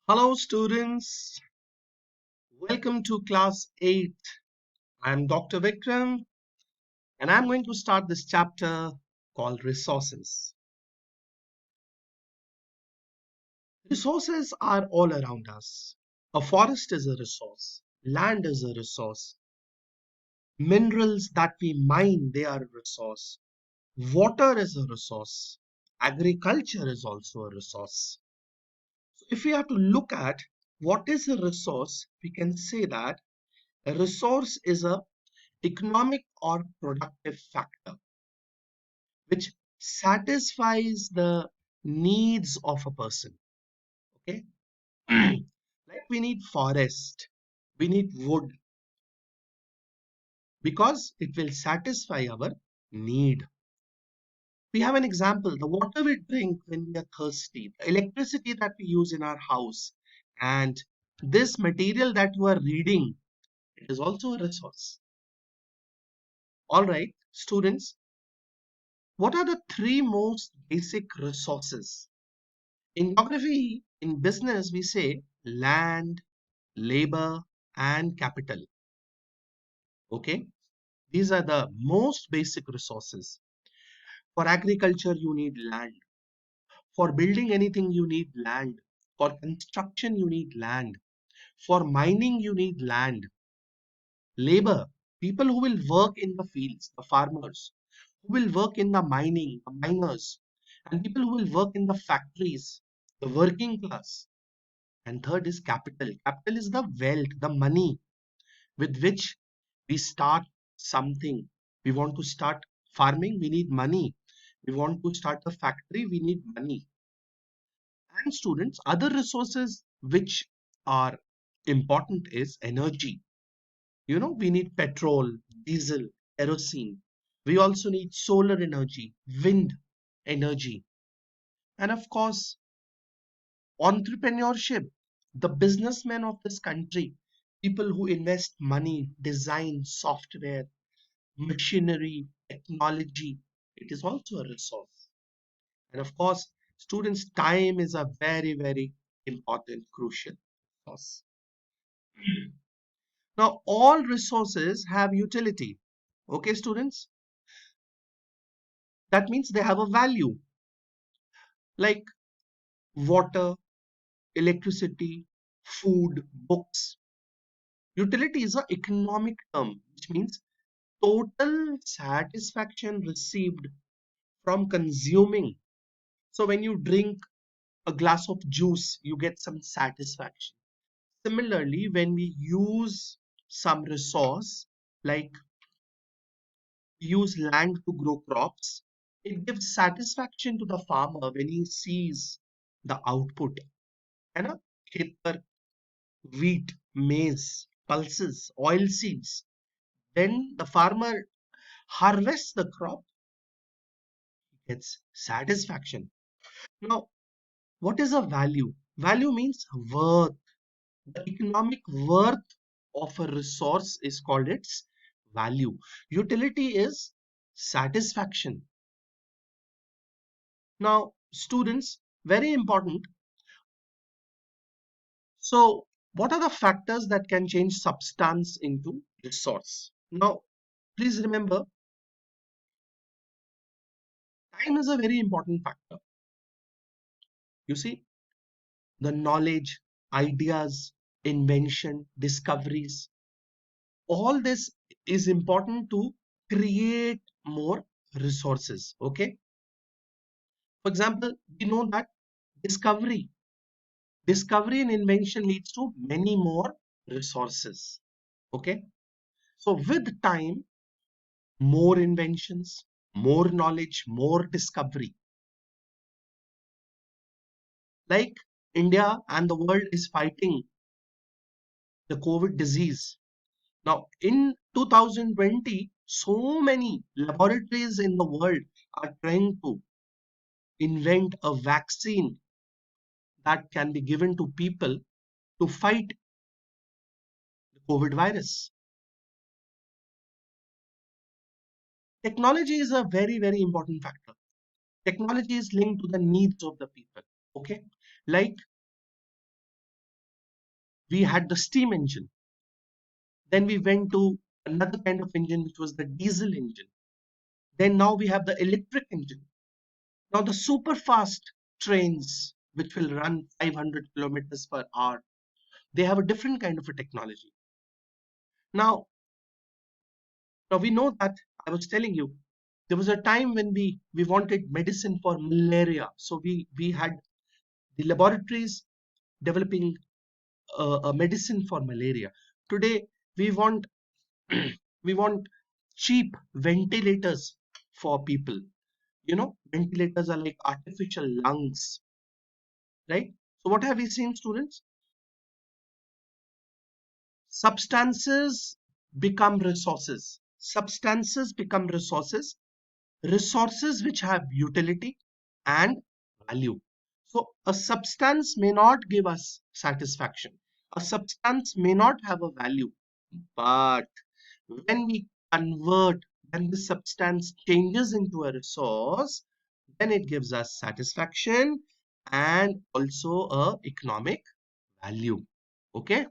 Hello students, welcome to class 8. I'm Dr. Vikram and I'm going to start this chapter called resources. Resources are all around us. A forest is a resource, land is a resource, minerals that we mine, they are a resource, water is a resource, agriculture is also a resource. So if we have to look at what is a resource, we can say that a resource is a economic or productive factor which satisfies the needs of a person. Okay. Like we need forest, we need wood because it will satisfy our need. We have an example, the water we drink when we are thirsty, the electricity that we use in our house, and this material that you are reading, it is also a resource. All right, students, what are the three most basic resources? In geography, in business, we say land, labor, and capital. Okay, these are the most basic resources. For agriculture, you need land. For building anything, you need land. For construction, you need land. For mining, you need land. Labor, people who will work in the fields, the farmers, who will work in the mining, the miners, and people who will work in the factories, the working class. And third is capital. Capital is the wealth, the money with which we start something. We want to start farming, we need money. We want to start a factory, we need money. And students, other resources which are important is energy. You know, we need petrol, diesel, kerosene. We also need solar energy, wind energy. And of course, entrepreneurship, the businessmen of this country, people who invest money, design, software, machinery, technology, it is also a resource. And of course, students' time is a very, very important, crucial resource. Now, all resources have utility. Okay, students? That means they have a value like water, electricity, food, books. Utility is an economic term, which means total satisfaction received from consuming. So when you drink a glass of juice, you get some satisfaction. Similarly, when we use some resource, like use land to grow crops, it gives satisfaction to the farmer when he sees the output. है ना? खेत पर wheat, maize, pulses, oil seeds. When the farmer harvests the crop, he gets satisfaction. Now, what is a value? Value means worth. The economic worth of a resource is called its value. Utility is satisfaction. Now, students, very important. So, what are the factors that can change substance into resource? Now, please remember, time is a very important factor. You see, the knowledge, ideas, invention, discoveries, all this is important to create more resources. Okay. For example, we know that discovery, discovery and invention leads to many more resources. Okay. So with time, more inventions, more knowledge, more discovery. Like India and the world is fighting the COVID disease. Now, in 2020, so many laboratories in the world are trying to invent a vaccine that can be given to people to fight the COVID virus. Technology is a very, very important factor. Technology is linked to the needs of the people. Okay. Like We had the steam engine. Then we went to another kind of engine, which was the diesel engine. Then now we have the electric engine. Now the super fast trains, which will run 500 kilometers per hour, they have a different kind of a technology. Now, now we know that I was telling you, there was a time when we wanted medicine for malaria. So we had the laboratories developing a medicine for malaria. Today we want we want cheap ventilators for people. Ventilators are like artificial lungs, right? So what have we seen, students? Substances become resources. Substances become resources. Resources which have utility and value. So a substance may not give us satisfaction. A substance may not have a value, but when we convert, when the substance changes into a resource, then it gives us satisfaction and also a economic value. Okay,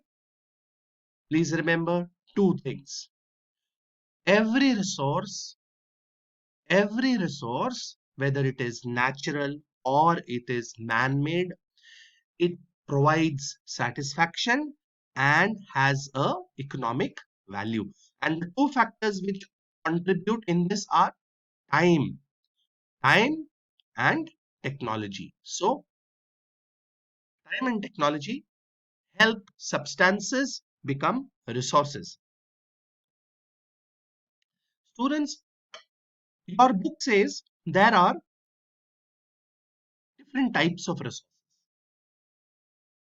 please remember two things. Every resource, every resource, whether it is natural or it is man-made, it provides satisfaction and has a economic value. And the two factors which contribute in this are time, time and technology. So time and technology help substances become resources. Students, your book says there are different types of resources.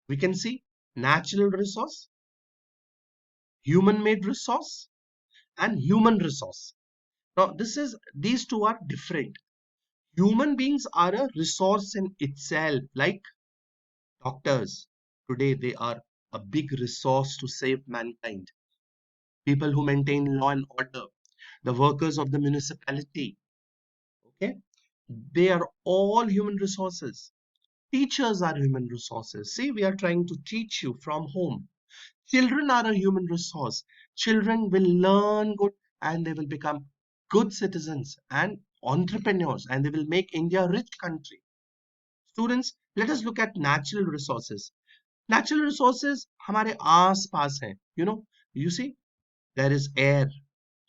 We can see natural resource, human made resource and human resource. Now these two are different. Human beings are a resource in itself, like doctors. Today they are a big resource to save mankind. People who maintain law and order, the workers of the municipality, okay? They are all human resources. Teachers are human resources. See, we are trying to teach you from home. Children are a human resource. Children will learn good and they will become good citizens and entrepreneurs and they will make India a rich country. Students, let us look at natural resources. Natural resources हमारे आस पास हैं. You see, there is air.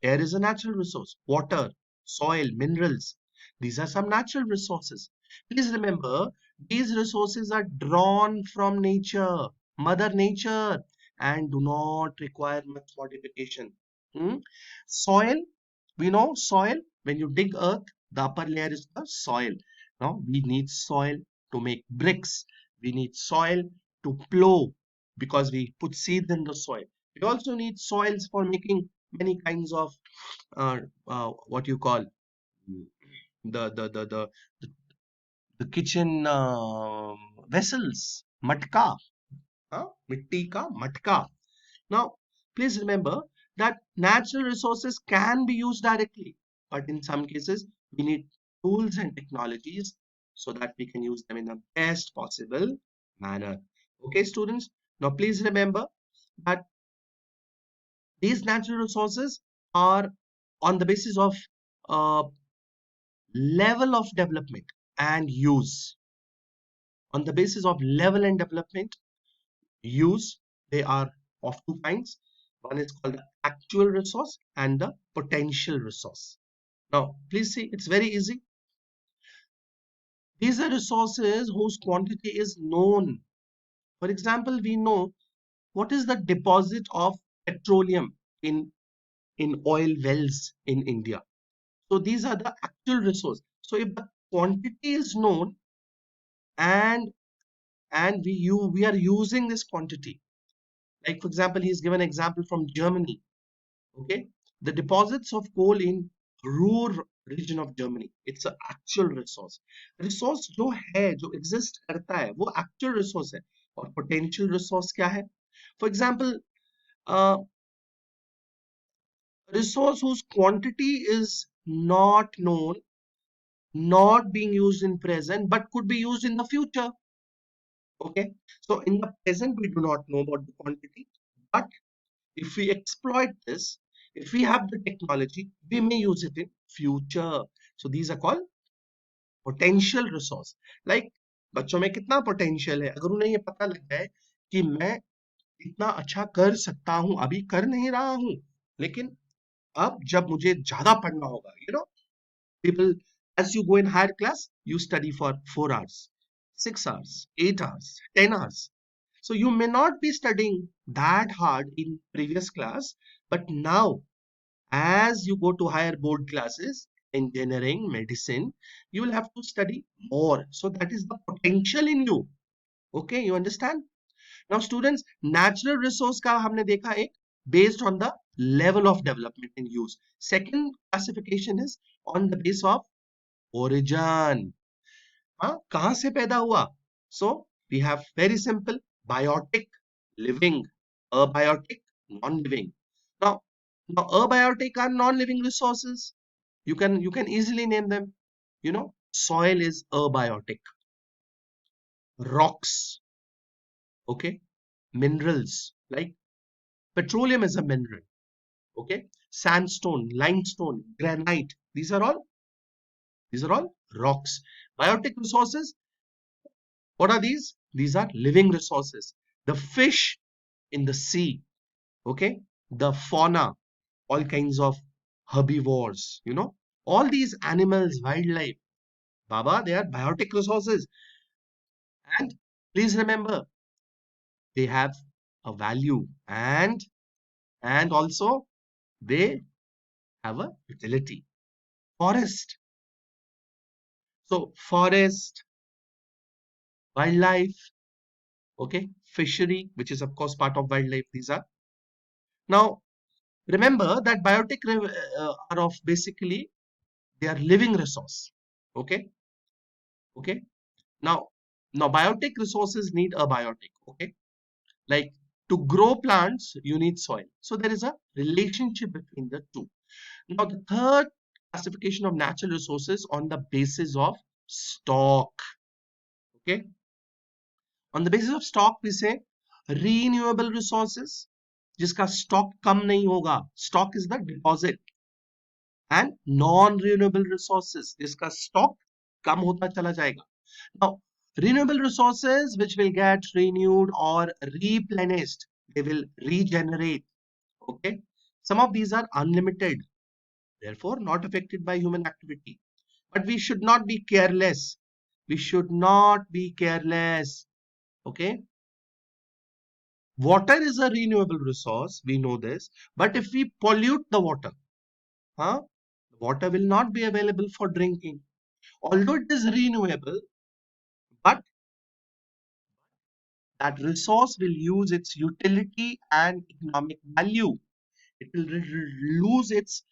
Air is a natural resource. Water, soil, minerals. These are some natural resources. Please remember, these resources are drawn from nature, Mother Nature, and do not require much modification. Hmm? Soil, we know soil, when you dig earth, the upper layer is the soil. Now, we need soil to make bricks. We need soil to plow because we put seeds in the soil. We also need soils for making many kinds of what you call mm, the, the kitchen vessels, matka, mitti ka matka. Now, please remember that natural resources can be used directly, but in some cases, we need tools and technologies so that we can use them in the best possible manner. Okay, students? Now, please remember that these natural resources are on the basis of uh, level of development and use. On the basis of level and development, use, they are of two kinds. One is called the actual resource and the potential resource. Now, please see, it's very easy. These are resources whose quantity is known. For example, we know what is the deposit of petroleum in oil wells in India. So these are the actual resource. So if the quantity is known and we are using this quantity, like for example, he's given an example from Germany. Okay, the deposits of coal in Ruhr region of Germany, it's an actual resource. Resource जो है जो exist करता है वो actual resource है. और potential resource क्या है? For example, uh, resource whose quantity is not known, not being used in present but could be used in the future. Okay, so in the present, we do not know about the quantity, but if we exploit this, if we have the technology, we may use it in future. So these are called potential resource. Like बच्चों में कितना potential है, अगर उन्हें ये पता लग जाए कि मैं इतना अच्छा कर सकता हूँ, अभी कर नहीं रहा हूँ, लेकिन अब जब मुझे ज्यादा पढ़ना होगा, people, as you go in higher class, you study for 4 hours, 6 hours, 8 hours, 10 hours. So you may not be studying that hard in previous class, but now as you go to higher board classes, engineering, medicine, you will have to study more. So that is the potential in you. Okay, you understand? Now students, natural resource का हमने देखा एक based on the level of development and use. Second classification is on the base of origin. हाँ, कहाँ से पैदा हुआ? So we have very simple biotic, living, abiotic, non-living. Now, abiotic are non-living resources. You can easily name them. Soil is abiotic. Rocks, okay, minerals like petroleum is a mineral. Okay, sandstone, limestone, granite. These are all rocks. Biotic resources. What are these? These are living resources. The fish in the sea, okay? The fauna, all kinds of herbivores, all these animals, wildlife, Baba, they are biotic resources. And please remember, they have a value and also they have a utility. Forest. So forest, wildlife, okay, fishery, which is of course part of wildlife. These are now remember that are of basically they are living resource. Okay, okay. Now biotic resources need a biotic. Okay, like to grow plants, you need soil. So there is a relationship between the two. Now the third classification of natural resources on the basis of stock. Okay, on the basis of stock, we say renewable resources, जिसका stock कम नहीं होगा. Stock is the deposit. And non-renewable resources, जिसका stock कम होता चला जाएगा. Now, renewable resources which will get renewed or replenished, they will regenerate. Okay, some of these are unlimited, therefore not affected by human activity. But we should not be careless. We should not be careless. Okay, water is a renewable resource, we know this, but if we pollute the water, huh, water will not be available for drinking. Although it is renewable, but that resource will lose its utility and economic value. It will lose its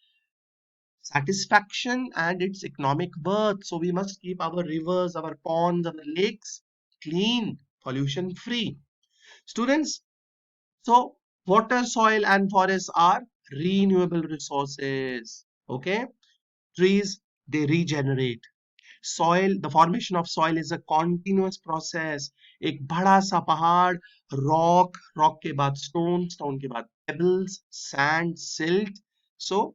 satisfaction and its economic worth. So we must keep our rivers, our ponds, our lakes clean, pollution free. Students, so water, soil, and forests are renewable resources. Okay, trees, they regenerate. Soil, the formation of soil is a continuous process. एक बड़ा सा पहाड़, rock के बाद stone के बाद pebbles, sand, silt. So,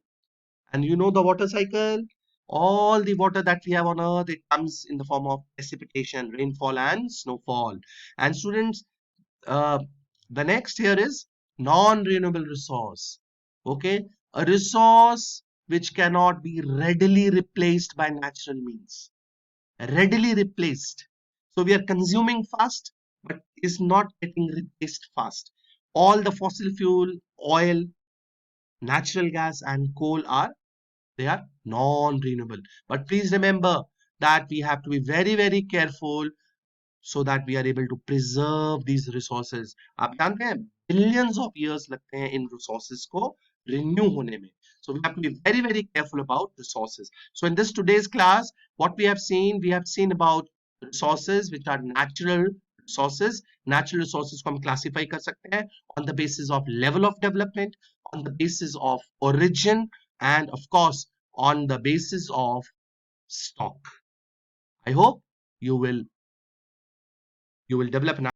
and you know the water cycle. All the water that we have on earth, it comes in the form of precipitation, rainfall and snowfall. And students, uh, the next here is non-renewable resource. Okay, a resource which cannot be readily replaced by natural means. Readily replaced. So we are consuming fast, but is not getting replaced fast. All the fossil fuel, oil, natural gas, and coal they are non-renewable. But please remember that we have to be very, very careful so that we are able to preserve these resources. आप जानते हैं billions of years लगते हैं इन resources को renew होने में. So we have to be very, very careful about resources. So in this today's class, what we have seen about resources which are natural resources. Natural resources को हम classify कर सकते हैं on the basis of level of development, on the basis of origin, and of course on the basis of stock. I hope you will You will develop an